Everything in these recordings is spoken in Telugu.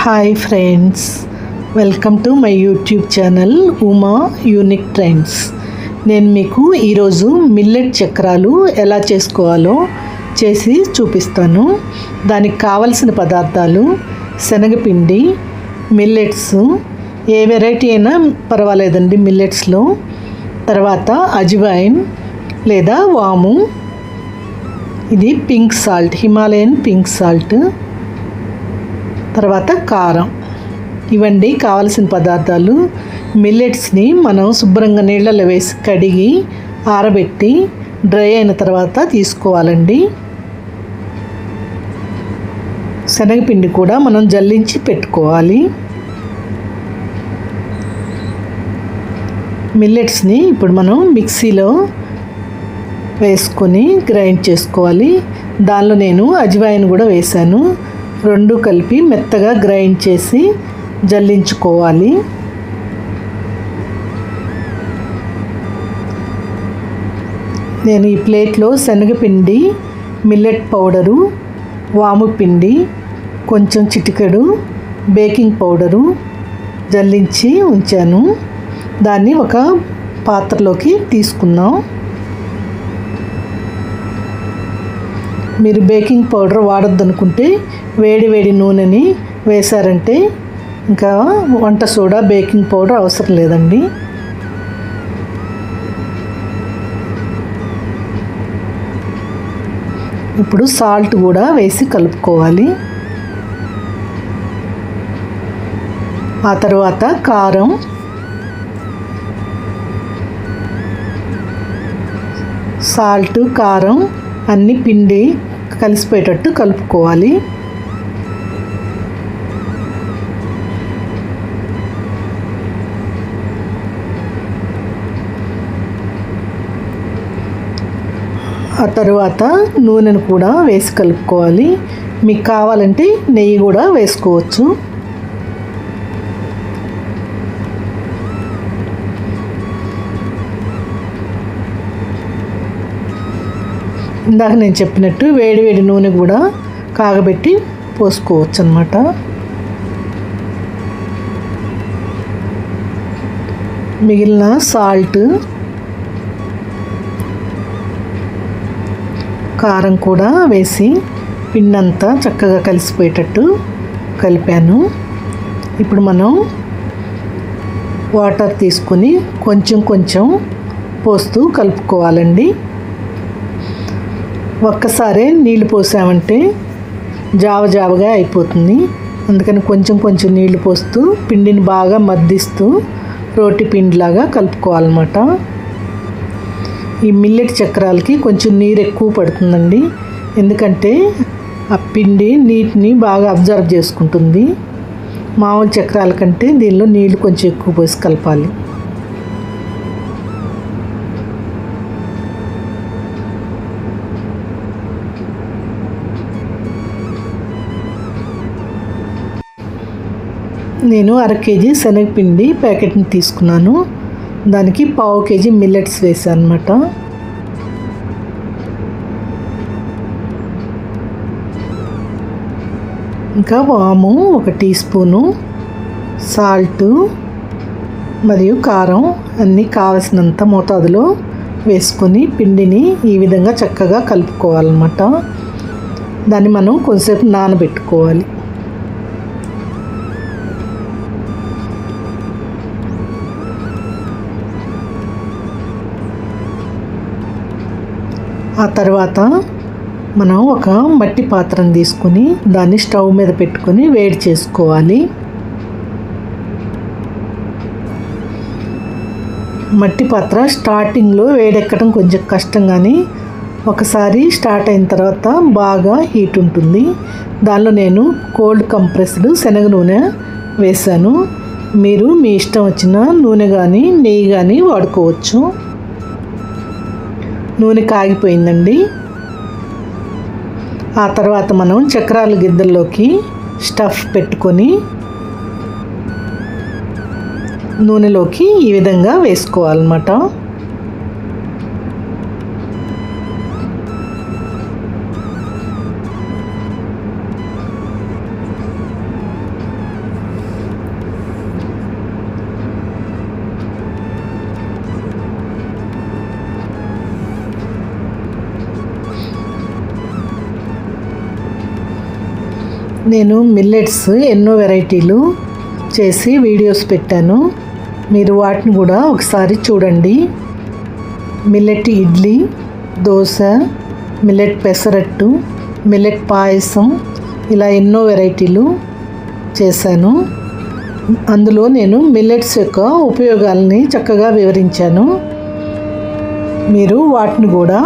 Hi friends, welcome to my YouTube channel Uma unique trends. నేను మీకు ఈరోజు మిల్లెట్ చక్రాలు ఎలా చేసుకోవాలో చేసి చూపిస్తాను. దానికి కావలసిన పదార్థాలు శనగపిండి, మిల్లెట్స్, ఏ వెరైటీ అయినా పర్వాలేదండి మిల్లెట్స్లో. తర్వాత అజ్వైన్ లేదా వాము, ఇది pink salt, Himalayan pink salt, తర్వాత కారం. ఇవండి కావలసిన పదార్థాలు. మిల్లెట్స్ని మనం శుభ్రంగా నీళ్ళలో వేసి కడిగి ఆరబెట్టి డ్రై అయిన తర్వాత తీసుకోవాలండి. శనగపిండి కూడా మనం జల్లించి పెట్టుకోవాలి. మిల్లెట్స్ని ఇప్పుడు మనం మిక్సీలో వేసుకొని గ్రైండ్ చేసుకోవాలి. దానిలో నేను అజ్వైన్ కూడా వేశాను. రెండు కలిపి మెత్తగా గ్రైండ్ చేసి జల్లించుకోవాలి. నేను ఈ ప్లేట్లో శనగపిండి, మిల్లెట్ పౌడరు, వాము పిండి, కొంచెం చిటికెడు బేకింగ్ పౌడరు జల్లించి ఉంచాను. దాన్ని ఒక పాత్రలోకి తీసుకుందాం. మీరు బేకింగ్ పౌడర్ వాడొద్దు అనుకుంటే వేడి వేడి నూనెని వేశారంటే ఇంకా వంట సోడా, బేకింగ్ పౌడర్ అవసరం లేదండి. ఇప్పుడు సాల్ట్ కూడా వేసి కలుపుకోవాలి. ఆ తర్వాత కారం, సాల్ట్, కారం అన్ని పిండి కలిసిపోయేటట్టు కలుపుకోవాలి. ఆ తర్వాత నూనెను కూడా వేసి కలుపుకోవాలి. మీకు కావాలంటే నెయ్యి కూడా వేసుకోవచ్చు. ఇందాక నేను చెప్పినట్టు వేడి వేడి నూనె కూడా కాగబెట్టి పోసుకోవచ్చు అన్నమాట. మిగిలిన సాల్ట్, కారం కూడా వేసి పిండి అంతా చక్కగా కలిసిపోయేటట్టు కలిపాను. ఇప్పుడు మనం వాటర్ తీసుకొని కొంచెం కొంచెం పోస్తూ కలుపుకోవాలండి. ఒక్కసారే నీళ్లు పోసామంటే జావగా అయిపోతుంది. అందుకని కొంచెం కొంచెం నీళ్లు పోస్తూ పిండిని బాగా మద్దిస్తూ రోటి పిండిలాగా కలుపుకోవాలన్నమాట. ఈ మిల్లెట్ చక్రాలకి కొంచెం నీరు ఎక్కువ పడుతుందండి. ఎందుకంటే ఆ పిండి నీటిని బాగా అబ్జర్వ్ చేసుకుంటుంది. మామూలు చక్రాల కంటే దీనిలో నీళ్లు కొంచెం ఎక్కువ పోసి కలపాలి. నేను 1/2 కేజీ శనగపిండి ప్యాకెట్ని తీసుకున్నాను. దానికి 1/2 కేజీ మిల్లెట్స్ వేసాను అన్నమాట. ఇంకా వాము 1 టీ స్పూను, సాల్టు మరియు కారం అన్నీ కావలసినంత మోతాదులో వేసుకొని పిండిని ఈ విధంగా చక్కగా కలుపుకోవాలన్నమాట. దాన్ని మనం కొంచెంసేపు నానబెట్టుకోవాలి. ఆ తర్వాత మనం ఒక మట్టి పాత్రను తీసుకొని దాన్ని స్టవ్ మీద పెట్టుకొని వేడి చేసుకోవాలి. మట్టి పాత్ర స్టార్టింగ్లో వేడెక్కడం కొంచెం కష్టం, కానీ ఒకసారి స్టార్ట్ అయిన తర్వాత బాగా హీట్ ఉంటుంది. దానిలో నేను కోల్డ్ కంప్రెస్డ్ శనగ నూనె వేసాను. మీరు మీ ఇష్టం వచ్చిన నూనె కానీ నెయ్యి కానీ వాడుకోవచ్చు. నూనె కాగిపోయిందండి. ఆ తర్వాత మనం చక్రాల గిద్దల్లోకి స్టఫ్ పెట్టుకొని నూనెలోకి ఈ విధంగా వేసుకోవాలన్నమాట. నేను మిల్లెట్స్ ఎన్నో వెరైటీలు చేసి వీడియోస్ పెట్టాను, మీరు వాటిని కూడా ఒకసారి చూడండి. Millet idli, dosa, millet pesarattu, millet payasam, ఇలా ఎన్నో వెరైటీలు చేశాను. అందులో నేను మిల్లెట్స్ యొక్క ఉపయోగాలని చక్కగా వివరించాను. మీరు వాటిని కూడా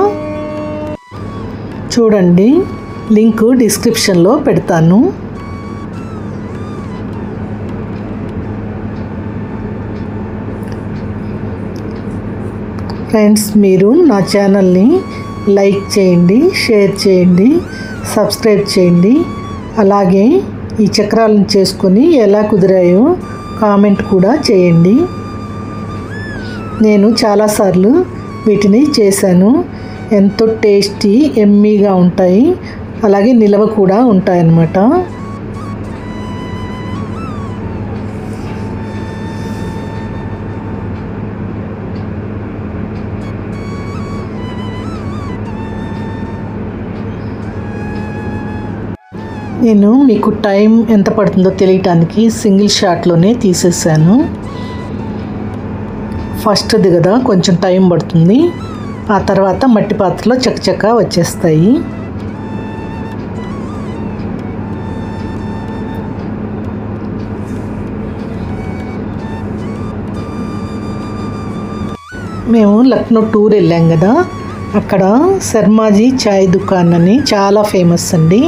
చూడండి, లింక్ డిస్క్రిప్షన్లో పెడతాను. ఫ్రెండ్స్, మీరు నా ఛానల్ని లైక్ చేయండి, షేర్ చేయండి, సబ్స్క్రైబ్ చేయండి. అలాగే ఈ చక్రాలను చేసుకొని ఎలా కుదిరాయో కామెంట్ కూడా చేయండి. నేను చాలాసార్లు వీటిని చేశాను. ఎంతో టేస్టీ ఎమ్మీగా ఉంటాయి, అలాగే నిలవ కూడా ఉంటాయన్నమాట. నేను మీకు టైం ఎంత పడుతుందో తెలియటానికి సింగిల్ షాట్లోనే తీసేసాను. ఫస్ట్ది కదా కొంచెం టైం పడుతుంది, ఆ తర్వాత మట్టి పాత్రలో చకచక వచ్చేస్తాయి. మేము లక్నో టూర్ వెళ్ళాం కదా, అక్కడ శర్మాజీ చాయ్ దుకాన్ అని చాలా ఫేమస్ అండి.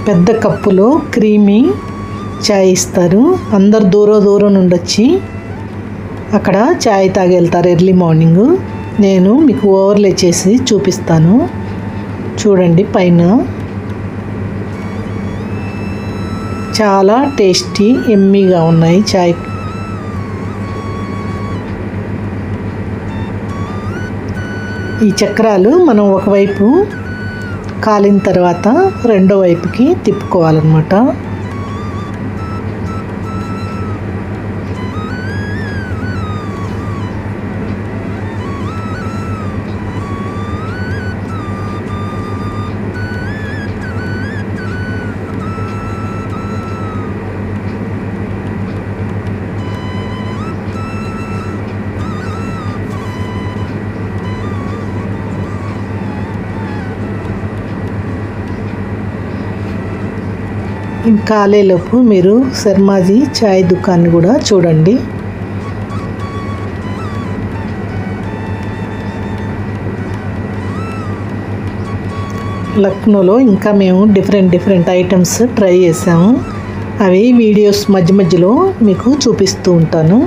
పెద్ద కప్పులో క్రీమీ చాయ్ ఇస్తారు. అందరు దూరం దూరం నుండి వచ్చి అక్కడ చాయ్ తాగి వెళ్తారు ఎర్లీ మార్నింగ్. నేను మీకు ఓవర్లే చేసి చూపిస్తాను, చూడండి. పైన చాలా టేస్టీ ఎమ్మీగా ఉన్నాయి చాయ్. ఈ చక్రాలు మనం ఒకవైపు కాలిన తర్వాత రెండో వైపుకి తిప్పుకోవాలన్నమాట. కాలేలోపు మీరు శర్మాజీ చాయ్ దుకాణ్ కూడా చూడండి. లక్నోలో ఇంకా మేము డిఫరెంట్ ఐటమ్స్ ట్రై చేసాము. అవి వీడియోస్ మధ్య మధ్యలో మీకు చూపిస్తూ ఉంటాను.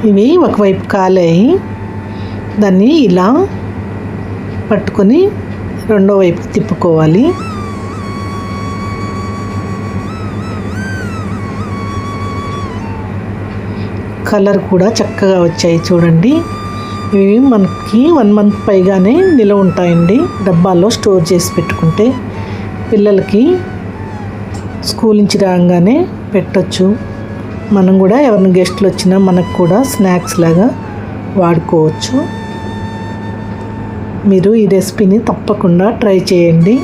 ఇవి ఒకవైపు కాలాయి, దాన్ని ఇలా పట్టుకొని రెండో వైపు తిప్పుకోవాలి. కలర్ కూడా చక్కగా వచ్చాయి చూడండి. ఇవి మనకి 1 మంత్ పైగానే నిలవ ఉంటాయండి, డబ్బాల్లో స్టోర్ చేసి పెట్టుకుంటే. పిల్లలకి స్కూల్ నుంచి రాగానే పెట్టచ్చు. మనం కూడా ఎవరిని గెస్ట్లు వచ్చినా మనకు కూడా స్నాక్స్ లాగా వాడుకోవచ్చు. మీరు ఈ రెసిపీని తప్పకుండా ట్రై చేయండి.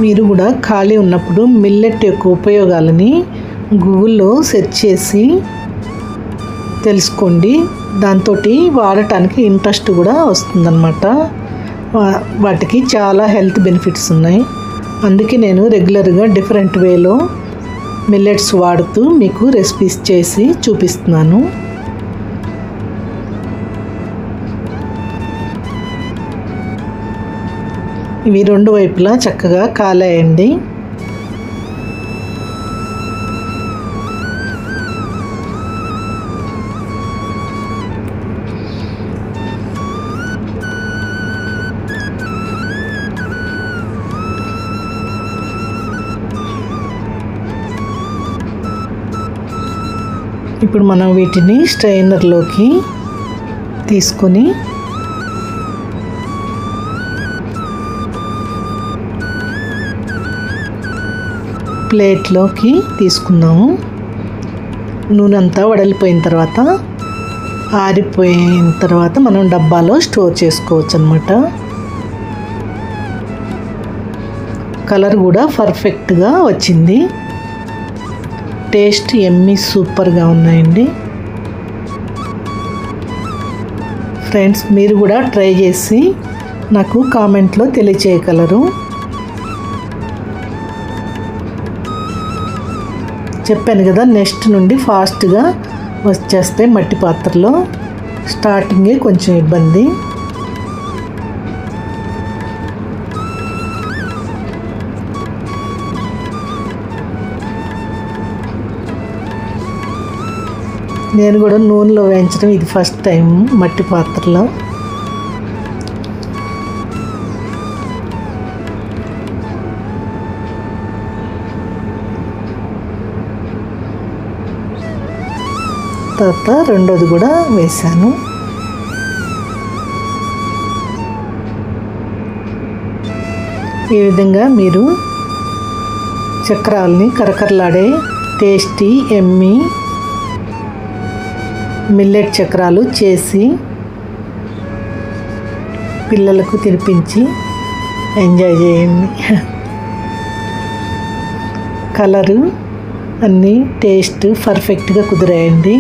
మీరు కూడా ఖాళీ ఉన్నప్పుడు మిల్లెట్ యొక్క ఉపయోగాలని గూగుల్లో సెర్చ్ చేసి తెలుసుకోండి. దాంతో వాడటానికి ఇంట్రెస్ట్ కూడా వస్తుందన్నమాట. వాటికి చాలా హెల్త్ బెనిఫిట్స్ ఉన్నాయి. అందుకే నేను రెగ్యులర్గా డిఫరెంట్ వేలో మిల్లెట్స్ వాడుతూ మీకు రెసిపీస్ చేసి చూపిస్తున్నాను. ఇవి రెండు వైపులా చక్కగా కాలేయండి. ఇప్పుడు మనం వీటిని స్ట్రైనర్లోకి తీసుకొని ప్లేట్లోకి తీసుకున్నాము. నూనె అంతా వడలిపోయిన తర్వాత ఆరిపోయిన తర్వాత మనం డబ్బాలో స్టోర్ చేసుకోవచ్చు అన్నమాట. కలర్ కూడా పర్ఫెక్ట్గా వచ్చింది. టేస్ట్ యమ్మీ సూపర్గా ఉన్నాయండి. ఫ్రెండ్స్, మీరు కూడా ట్రై చేసి నాకు కామెంట్లో తెలియచేయగలరు. చెప్పాను కదా, నెక్స్ట్ నుండి ఫాస్ట్గా వచ్చేస్తే మట్టి పాత్రలో స్టార్టింగే కొంచెం ఇబ్బంది. నేను కూడా నూనెలో వేయించడం ఇది ఫస్ట్ టైం మట్టి పాత్రలో. తర్వాత రెండోది కూడా వేసాను. ఈ విధంగా మీరు చక్రాలని కరకరలాడే టేస్టీ యమ్మీ మిల్లెట్ చక్రాలు చేసి పిల్లలకు తినిపించి ఎంజాయ్ చేయండి. కలరు అన్నీ టేస్ట్ పర్ఫెక్ట్గా కుదిరాయండి.